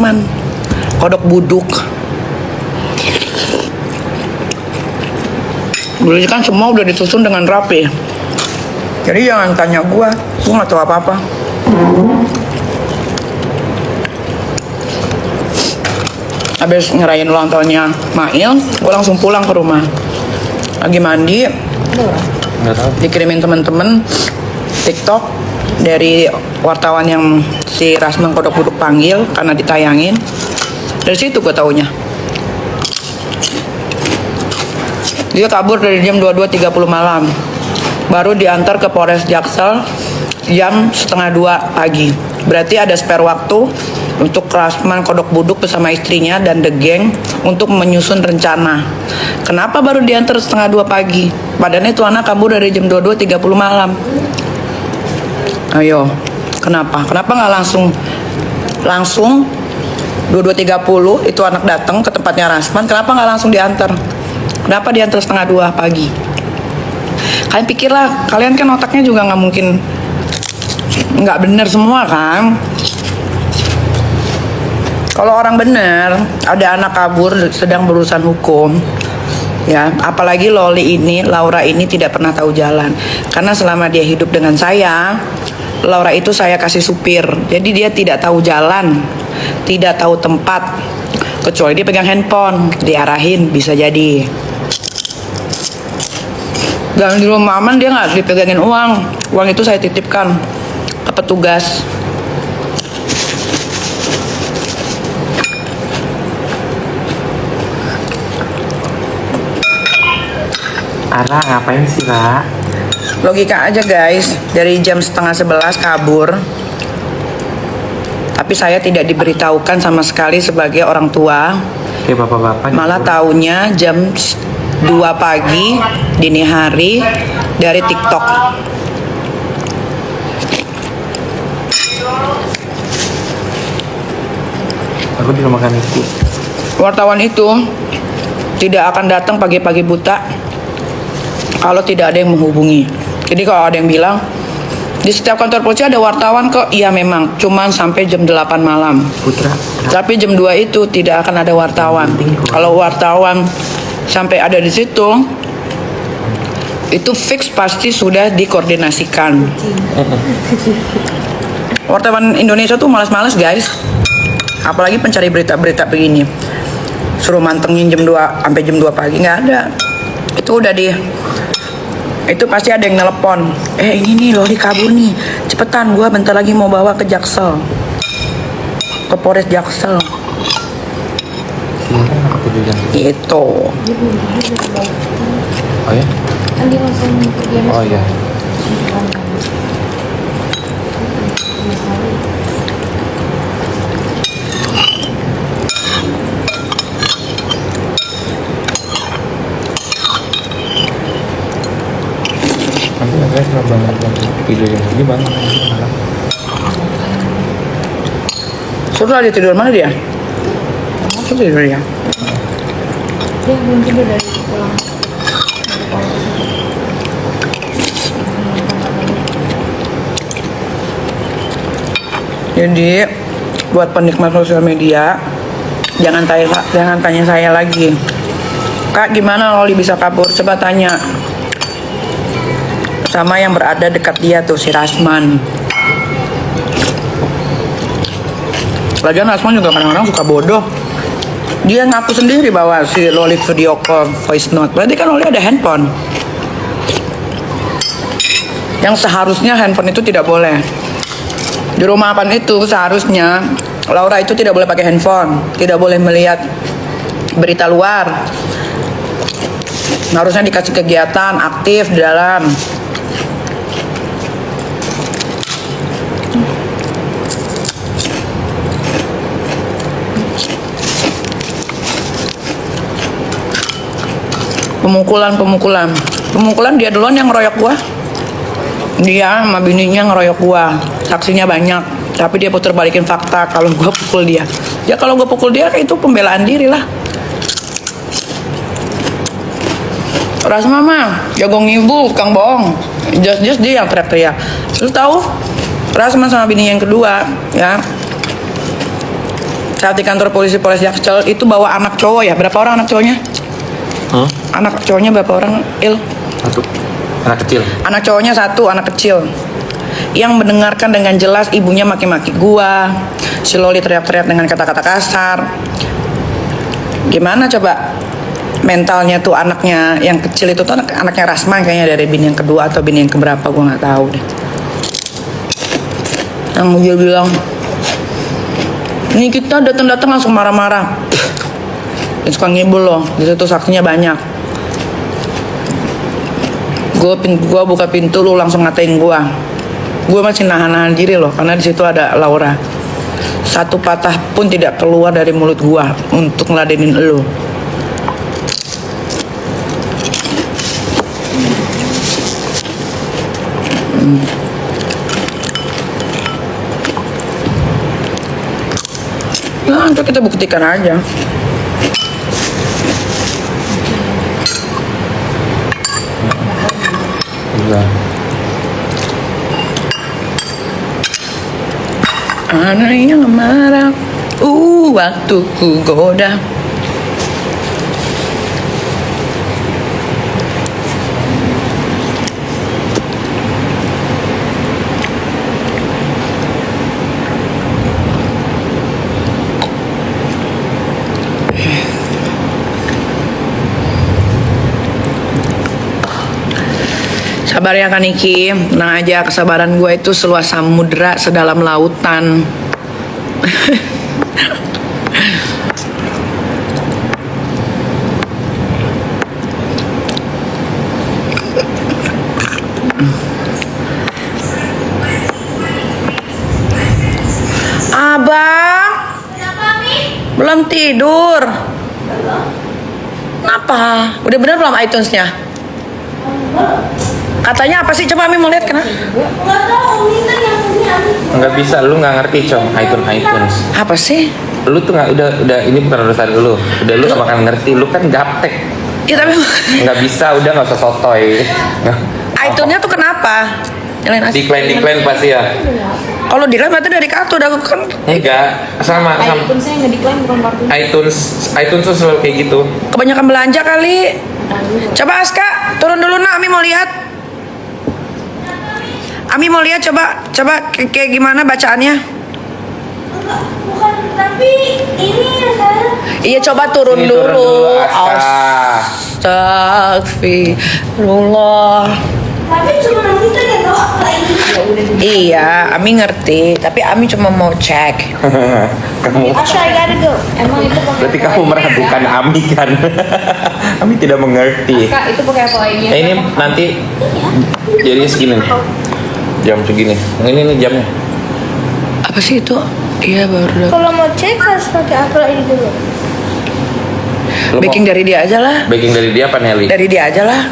Rasman. Kodok buduk. Dulu kan semua udah disusun dengan rapi. Jadi jangan tanya gua nggak tahu apa-apa. Habis ngerayain ulang tahunnya Mail, gue langsung pulang ke rumah. Lagi mandi, dikirimin temen-temen TikTok dari wartawan yang si Rasman Kodok Buduk panggil karena ditayangin. Dari situ gue taunya. Dia kabur dari jam 22.30 malam. Baru diantar ke Polres Jaksel jam 1:30 pagi. Berarti ada spare waktu untuk Rasman Kodok Buduk bersama istrinya dan The Gang untuk menyusun rencana. Kenapa baru diantar 1:30 pagi? Padahal itu anak kabur dari jam 22.30 malam. Ayo, kenapa? Kenapa nggak langsung 22.30 itu anak datang ke tempatnya Rasman? Kenapa nggak langsung diantar? Kenapa diantar 1:30 pagi? Kalian pikirlah, kalian kan otaknya juga nggak mungkin nggak bener semua kan? Kalau orang bener, ada anak kabur sedang berurusan hukum, ya, apalagi Laura ini tidak pernah tahu jalan. Karena selama dia hidup dengan saya, Laura itu saya kasih supir, jadi dia tidak tahu jalan, tidak tahu tempat, kecuali dia pegang handphone, diarahin bisa jadi. Dan di rumah aman dia nggak dipegangin uang itu saya titipkan ke petugas. Ara ngapain sih, Ra? Logika aja guys, dari jam 10:30 kabur. Tapi saya tidak diberitahukan sama sekali sebagai orang tua. Kayak bapak-bapak. Malah taunya jam 2 pagi dini hari dari TikTok. Aku di rumah itu. Wartawan itu tidak akan datang pagi-pagi buta kalau tidak ada yang menghubungi. Jadi kalau ada yang bilang di setiap kantor polisi ada wartawan kok, iya memang, cuman sampai jam 8 malam. Putra. Tapi jam 2 itu tidak akan ada wartawan. Kalau wartawan sampai ada di situ, itu fix pasti sudah dikoordinasikan. Wartawan Indonesia tuh malas-malas guys. Apalagi pencari berita-berita begini. Suruh mantengin jam 2 sampai jam 2 pagi, nggak ada. Itu udah itu pasti ada yang nelpon. Ini nih Loli kabur nih. Cepetan, gua bentar lagi mau bawa ke Jaksel. Ke Polres Jaksel. Itu. Oh ya? Kan dia langsung pergi. Oh ya. Nanti saya setelah banget tidur yang ini bangun malam. Suruh dia tidur mana dia? Suruh tidur dia. Dia belum tidur dari pulang. Jadi buat penikmat sosial media, jangan tanya saya lagi. Kak, gimana Loli bisa kabur? Coba tanya sama yang berada dekat dia tuh, si Rasman. Lagian Rasman juga kadang-kadang suka bodoh. Dia ngaku sendiri bahwa si Loli video call voice note. Berarti kan Loli ada handphone. Yang seharusnya handphone itu tidak boleh. Di rumah Apan itu seharusnya Laura itu tidak boleh pakai handphone, tidak boleh melihat berita luar. Harusnya dikasih kegiatan aktif di dalam. Pemukulan dia duluan yang ngeroyok gua. Dia sama bininya ngeroyok gua. Saksinya banyak, tapi dia putar balikin fakta kalau gua pukul dia. Ya kalau gua pukul dia itu pembelaan diri lah. Rasma mah jago ngibul, Kang bohong. Just dia yang teriak-teriak. Terus tahu Rasma sama bini yang kedua, ya. saat di kantor polisi Polres Jaksel itu bawa anak cowok ya. Berapa orang anak cowoknya? Anak cowoknya berapa orang? Satu. Anak kecil. Anak cowoknya satu, anak kecil. Yang mendengarkan dengan jelas ibunya maki-maki gua. Si Loli teriak-teriak dengan kata-kata kasar. Gimana coba mentalnya tuh anaknya yang kecil itu tuh anaknya Rasma kayaknya dari bini yang kedua atau bini yang keberapa gua nggak tahu deh. Yang dia bilang, ini kita datang-datang langsung marah-marah. Dia suka ngibul loh, di situ saksinya banyak. Gua buka pintu, lu langsung ngatain gua. Gua masih nahan-nahan diri loh, karena di situ ada Laura. Satu patah pun tidak keluar dari mulut gua untuk ngeladenin lu. Nah, itu kita buktikan aja. Enggak. Ada yang marah, waktu ku goda. Sabar ya Kaniki, tenang aja, kesabaran gue itu seluas samudra sedalam lautan. Abang, belum tidur. Kenapa? Udah bener belum iTunes-nya? Katanya apa sih? Coba Ami mau lihat kenapa? Nggak tahu, minta yang punya Ami. Nggak bisa, lu nggak ngerti com iTunes. Apa sih? Lu tuh nggak udah ini bukan urusan lu. Udah lu nggak bakal ngerti, lu kan gaptek. Ya tapi Nggak bisa, udah nggak usah sotoy. iTunes-nya tuh kenapa? Nyalain aja. Decline pasti ya. Kalau di berarti dari kartu udah kan. Enggak, sama. iTunes saya nggak decline bukan kartu. iTunes tuh selalu kayak gitu. Kebanyakan belanja kali. Coba Aska, turun dulu nak, Ami mau lihat. Ami mau lihat coba kayak gimana bacaannya. Bukan, tapi ini saya. Iya coba turun Sini, dulu. Aska. Astagfirullah. Tapi cuma nanti tuh ya tahu apa ini. Ya udah. Iya, Ami ngerti, tapi Ami cuma mau cek. Kamu Asha, I gotta go. Emang itu pakai berarti apa kamu lainnya meragukan ya? Ami kan? Ami tidak mengerti. Kak, itu pakai apa lainnya? Ini nanti jadi segini nih. Jam segini. Ini nih jamnya. Apa sih itu? Iya baru. Kalau mau cek harus pakai apa lagi dulu? Lu mau Baking dari dia aja lah. baking dari dia apa Nelly? Dari dia aja lah.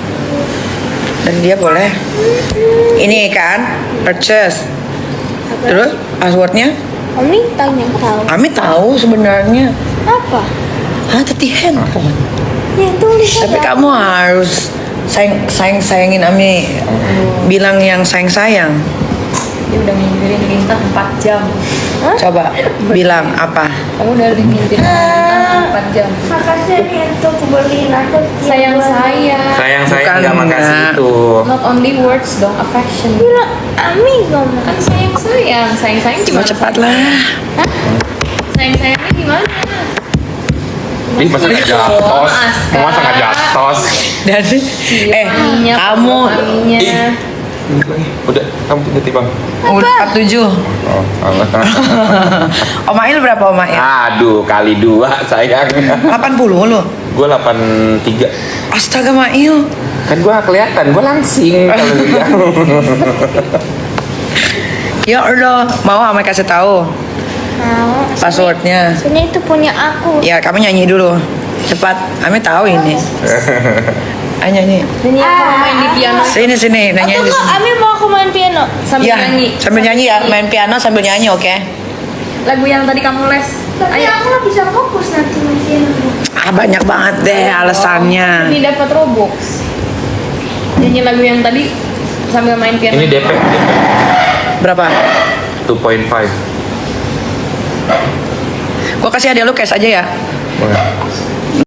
Dari dia boleh. Ini kan purchase. Terus passwordnya? Ami tanya tahu. Ami tahu sebenarnya. Apa? Hah, tadi handphone. Ya tulis. Tapi kamu harus sayangin Ami. Bilang yang sayang. Dia udah ngintilin lintah 4 jam. Coba bilang apa? Kamu udah ngintilin lintah 4 jam. Makasih nih untuk beliin aku Sayang saya. Sayang saya Bukan, nggak makasih Nak. itu. Not only words dong, affection. bilang Ami ngomong. Kan sayang Coba gimana? cepat lah. Sayangnya gimana? Ih, masa nggak jatos? Aska. Masa nggak jatos? Dan Aminya, kamu aminya. Udah, kamu tiba-tiba. udah 47. Oh, Allah. Om Ail berapa Om Ail? Aduh, kali 2 sayang. 80 lu. Gue 83. Astaga Mail. Kan gue nggak kelihatan, gue langsing kalau dia. Ya Allah, mau Ami kasih tahu Mau. passwordnya. Soalnya itu punya aku. Ya kamu nyanyi dulu. Cepat, Ami tahu ini. Ayo nyanyi. Nyanyi apa main di piano Sini, nyanyi. Atau kok Ami mau aku main piano? sambil Ya, nyanyi. sambil nyanyi ya, main piano sambil nyanyi, oke? Lagu yang tadi kamu les. Tapi aku nggak bisa fokus nanti main piano. Ah banyak banget deh alasannya. Ini dapat Robux. Nyanyi lagu yang tadi sambil main piano. Ini DP Berapa? 2.5. Gue kasih hadiah lu cash aja ya. Boleh.